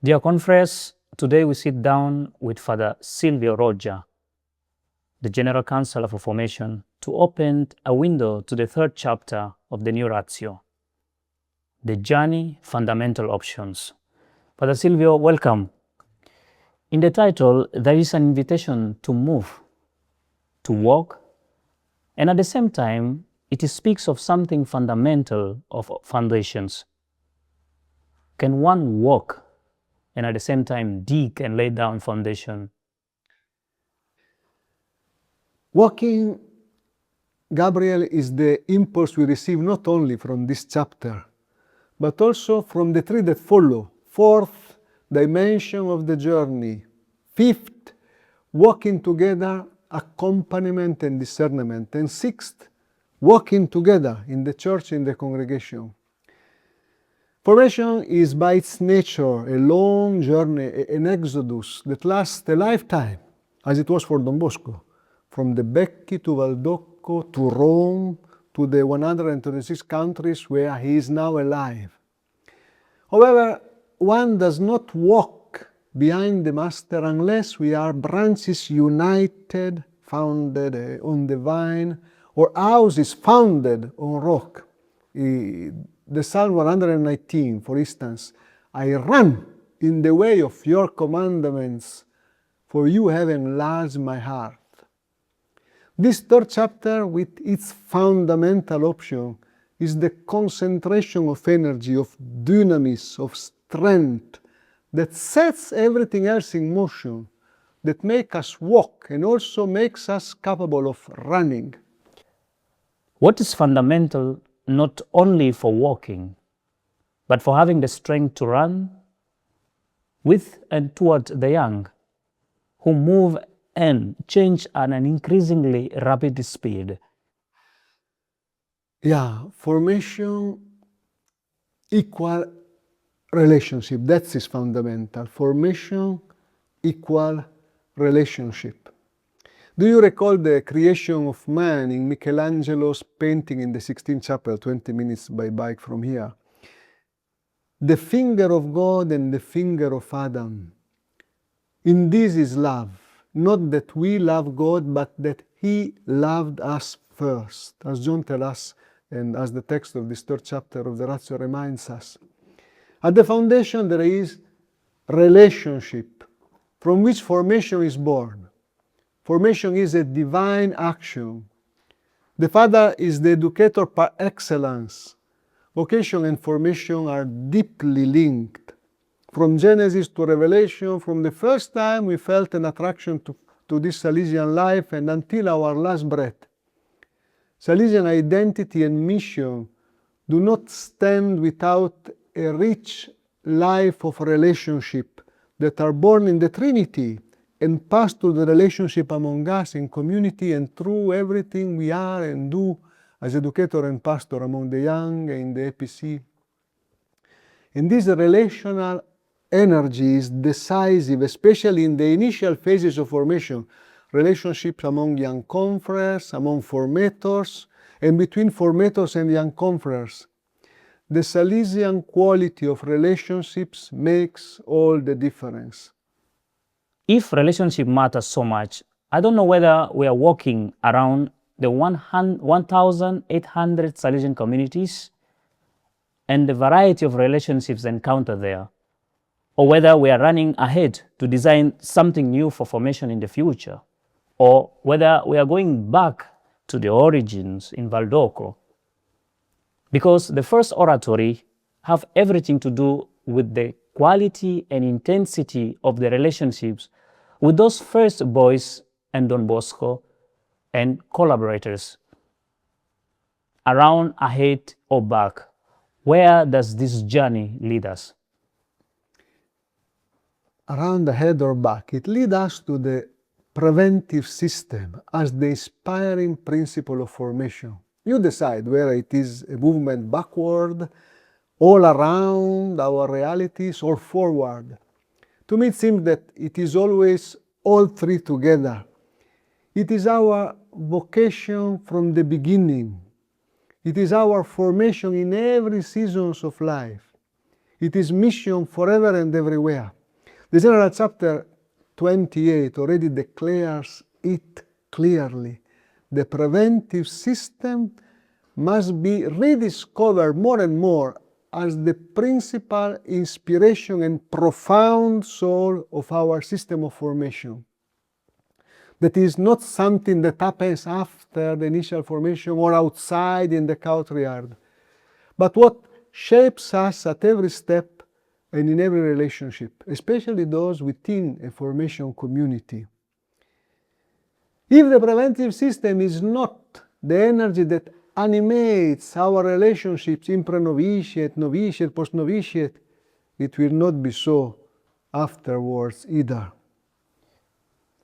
Dear confreres, today we sit down with Father Silvio Roja, the General Counsel for Formation, to open a window to the third chapter of the New Ratio, the Journey Fundamental Options. Father Silvio, welcome. In the title, there is an invitation to move, to walk, and at the same time, it speaks of something fundamental of foundations. Can one walk and at the same time dig and lay down foundation? Walking, Gabriel, is the impulse we receive not only from this chapter, but also from the three that follow. Fourth dimension of the journey. Fifth, walking together, accompaniment and discernment. And sixth, walking together in the church, in the congregation. Formation is by its nature a long journey, an exodus that lasts a lifetime, as it was for Don Bosco, from the Becchi to Valdocco to Rome to the 126 countries where he is now alive. However, one does not walk behind the Master unless we are branches united, founded on the vine, or houses founded on rock. The Psalm 119, for instance, I run in the way of your commandments, for you have enlarged my heart. This third chapter, with its fundamental option, is the concentration of energy, of dynamis, of strength, that sets everything else in motion, that makes us walk and also makes us capable of running. What is fundamental not only for walking, but for having the strength to run with and toward the young, who move and change at an increasingly rapid speed? Yeah, formation equal relationship. That is fundamental. Formation equal relationship. Do you recall the creation of man in Michelangelo's painting in the Sistine Chapel, 20 minutes by bike from here? The finger of God and the finger of Adam. In this is love, not that we love God, but that He loved us first, as John tells us and as the text of this third chapter of the Ratio reminds us. At the foundation there is relationship, from which formation is born. Formation is a divine action. The Father is the educator par excellence. Vocation and formation are deeply linked. From Genesis to Revelation, from the first time we felt an attraction to this Salesian life and until our last breath. Salesian identity and mission do not stand without a rich life of relationship that are born in the Trinity and pass through the relationship among us in community and through everything we are and do as educator and pastor among the young in the APC. And this relational energy is decisive, especially in the initial phases of formation, relationships among young confreres, among formators, and between formators and young confreres. The Salesian quality of relationships makes all the difference. If relationship matters so much, I don't know whether we are walking around the 1,800 Salesian communities and the variety of relationships encountered there, or whether we are running ahead to design something new for formation in the future, or whether we are going back to the origins in Valdocco. Because the first oratory have everything to do with the quality and intensity of the relationships with those first boys and Don Bosco and collaborators. Around, ahead, or back, where does this journey lead us? Around, ahead, or back, it leads us to the preventive system as the inspiring principle of formation. You decide whether it is a movement backward, all around our realities, or forward. To me, it seems that it is always all three together. It is our vocation from the beginning. It is our formation in every seasons of life. It is mission forever and everywhere. The general chapter 28 already declares it clearly. The preventive system must be rediscovered more and more as the principal inspiration and profound soul of our system of formation. That is not something that happens after the initial formation or outside in the courtyard, but what shapes us at every step and in every relationship, especially those within a formation community. If the preventive system is not the energy that animates our relationships in pre-novitiate, novitiate, post-novitiate, it will not be so afterwards either.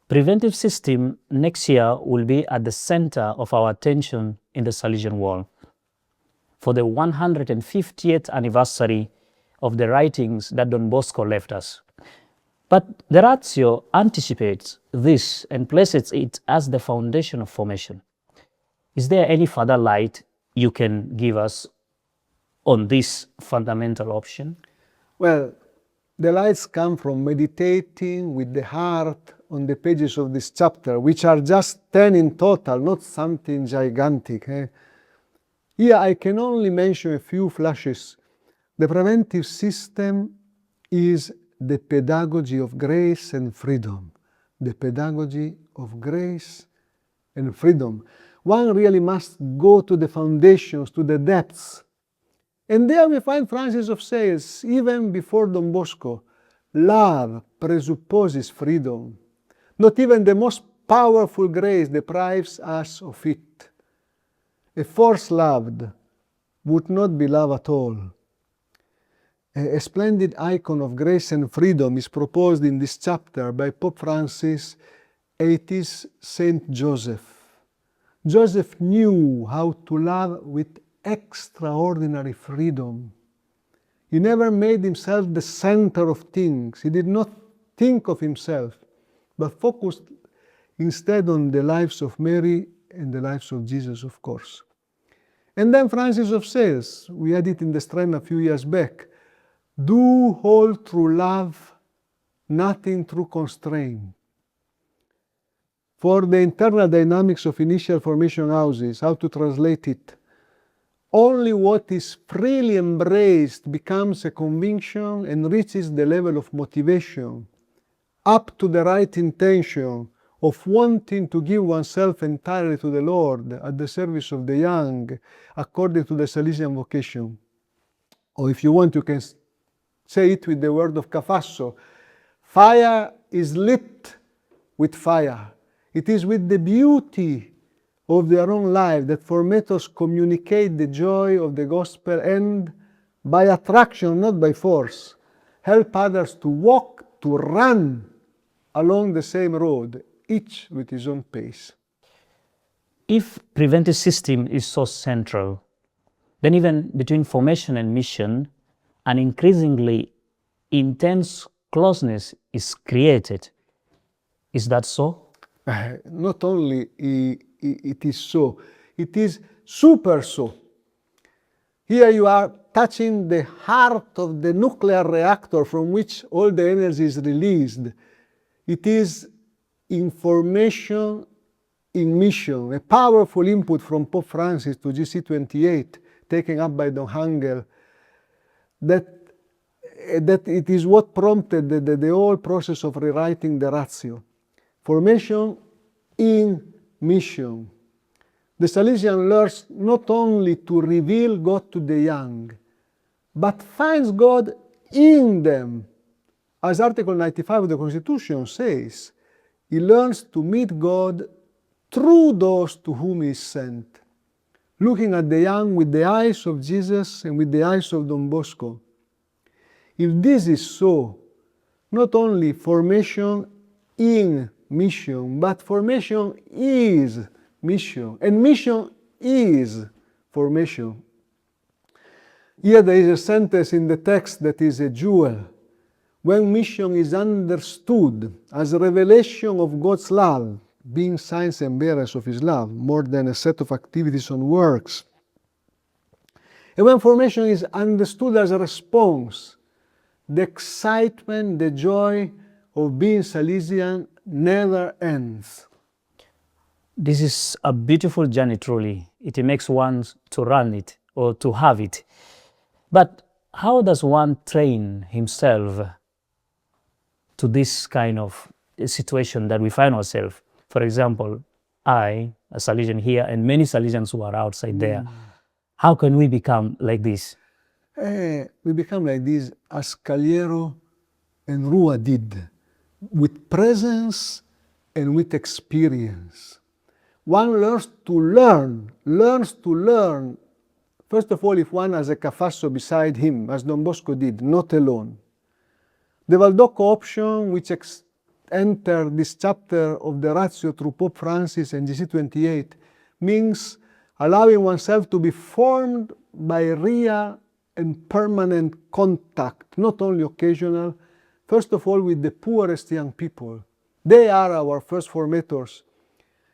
Preventive system next year will be at the center of our attention in the Salesian world. For the 150th anniversary of the writings that Don Bosco left us. But the Ratio anticipates this and places it as the foundation of formation. Is there any further light you can give us on this fundamental option? Well, the lights come from meditating with the heart on the pages of this chapter, which are just 10 in total, not something gigantic. Here I can only mention a few flashes. The preventive system is the pedagogy of grace and freedom. The pedagogy of grace and freedom. One really must go to the foundations, to the depths. And there we find Francis of Sales, even before Don Bosco. Love presupposes freedom. Not even the most powerful grace deprives us of it. A force loved would not be love at all. A splendid icon of grace and freedom is proposed in this chapter by Pope Francis. It is Saint Joseph. Joseph knew how to love with extraordinary freedom. He never made himself the center of things. He did not think of himself, but focused instead on the lives of Mary and the lives of Jesus, of course. And then Francis of Sales, we had it in the Strand a few years back. Do all through love, nothing through constraint. For the internal dynamics of initial formation houses, how to translate it? Only what is freely embraced becomes a conviction and reaches the level of motivation, up to the right intention of wanting to give oneself entirely to the Lord at the service of the young, according to the Salesian vocation. Or if you want, you can say it with the word of Cafasso. Fire is lit with fire. It is with the beauty of their own life that formators communicate the joy of the gospel and, by attraction, not by force, help others to walk, to run along the same road, each with his own pace. If preventive system is so central, then even between formation and mission, an increasingly intense closeness is created. Is that so? Not only it is so, it is super so. Here you are touching the heart of the nuclear reactor from which all the energy is released. It is information in mission, a powerful input from Pope Francis to GC 28, taken up by Don Hangel, that it is what prompted the whole process of rewriting the Ratio. Formation in mission. The Salesian learns not only to reveal God to the young, but finds God in them. As Article 95 of the Constitution says, he learns to meet God through those to whom he is sent, looking at the young with the eyes of Jesus and with the eyes of Don Bosco. If this is so, not only formation in mission, but formation is mission, and mission is formation. Here there is a sentence in the text that is a jewel. When mission is understood as a revelation of God's love, being signs and bearers of his love, more than a set of activities and works. And when formation is understood as a response the excitement, the joy of being Salesian never ends. This is a beautiful journey, truly. It makes one to run it or to have it. But how does one train himself to this kind of situation that we find ourselves? For example, I, a Salesian here, and many Salesians who are outside there, how can we become like this? We become like this as Caliero and Rua did, with presence and with experience. One learns to learn. First of all, if one has a Cafasso beside him, as Don Bosco did, not alone. The Valdocco option, which entered this chapter of the Ratio through Pope Francis and GC28, means allowing oneself to be formed by real and permanent contact, not only occasional, first of all with the poorest young people. They are our first formators.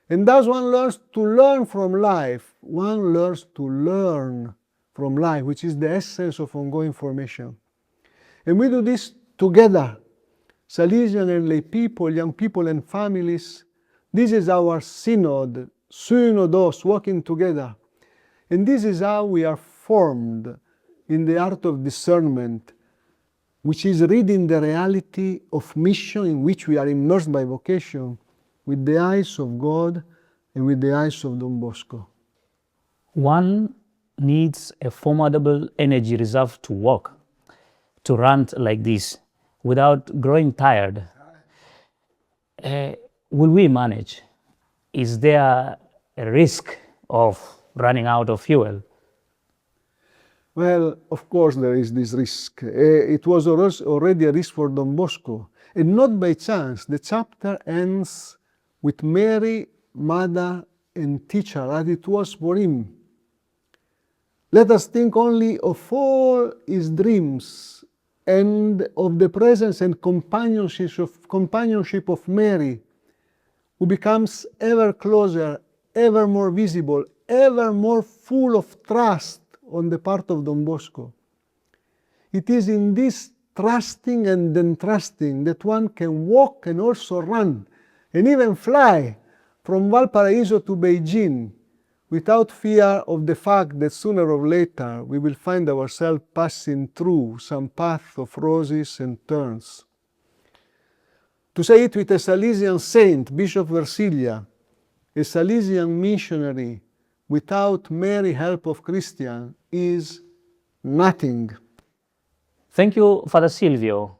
And thus one learns to learn from life. One learns to learn from life, which is the essence of ongoing formation. And we do this together, Salesian and lay people, young people and families. This is our synod, synodos, working together. And this is how we are formed in the art of discernment, which is reading the reality of mission in which we are immersed by vocation with the eyes of God and with the eyes of Don Bosco. One needs a formidable energy reserve to walk, to run like this, without growing tired. Will we manage? Is there a risk of running out of fuel? Well, of course there is this risk. It was already a risk for Don Bosco. And not by chance, the chapter ends with Mary, mother and teacher, as it was for him. Let us think only of all his dreams and of the presence and companionship of Mary, who becomes ever closer, ever more visible, ever more full of trust on the part of Don Bosco. It is in this trusting and entrusting that one can walk and also run and even fly from Valparaiso to Beijing without fear of the fact that sooner or later we will find ourselves passing through some path of roses and thorns. To say it with a Salesian saint, Bishop Versilia, a Salesian missionary without Mary help of Christian is nothing. Thank you, Father Silvio.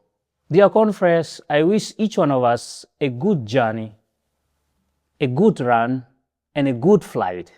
Dear confreres, I wish each one of us a good journey, a good run, and a good flight.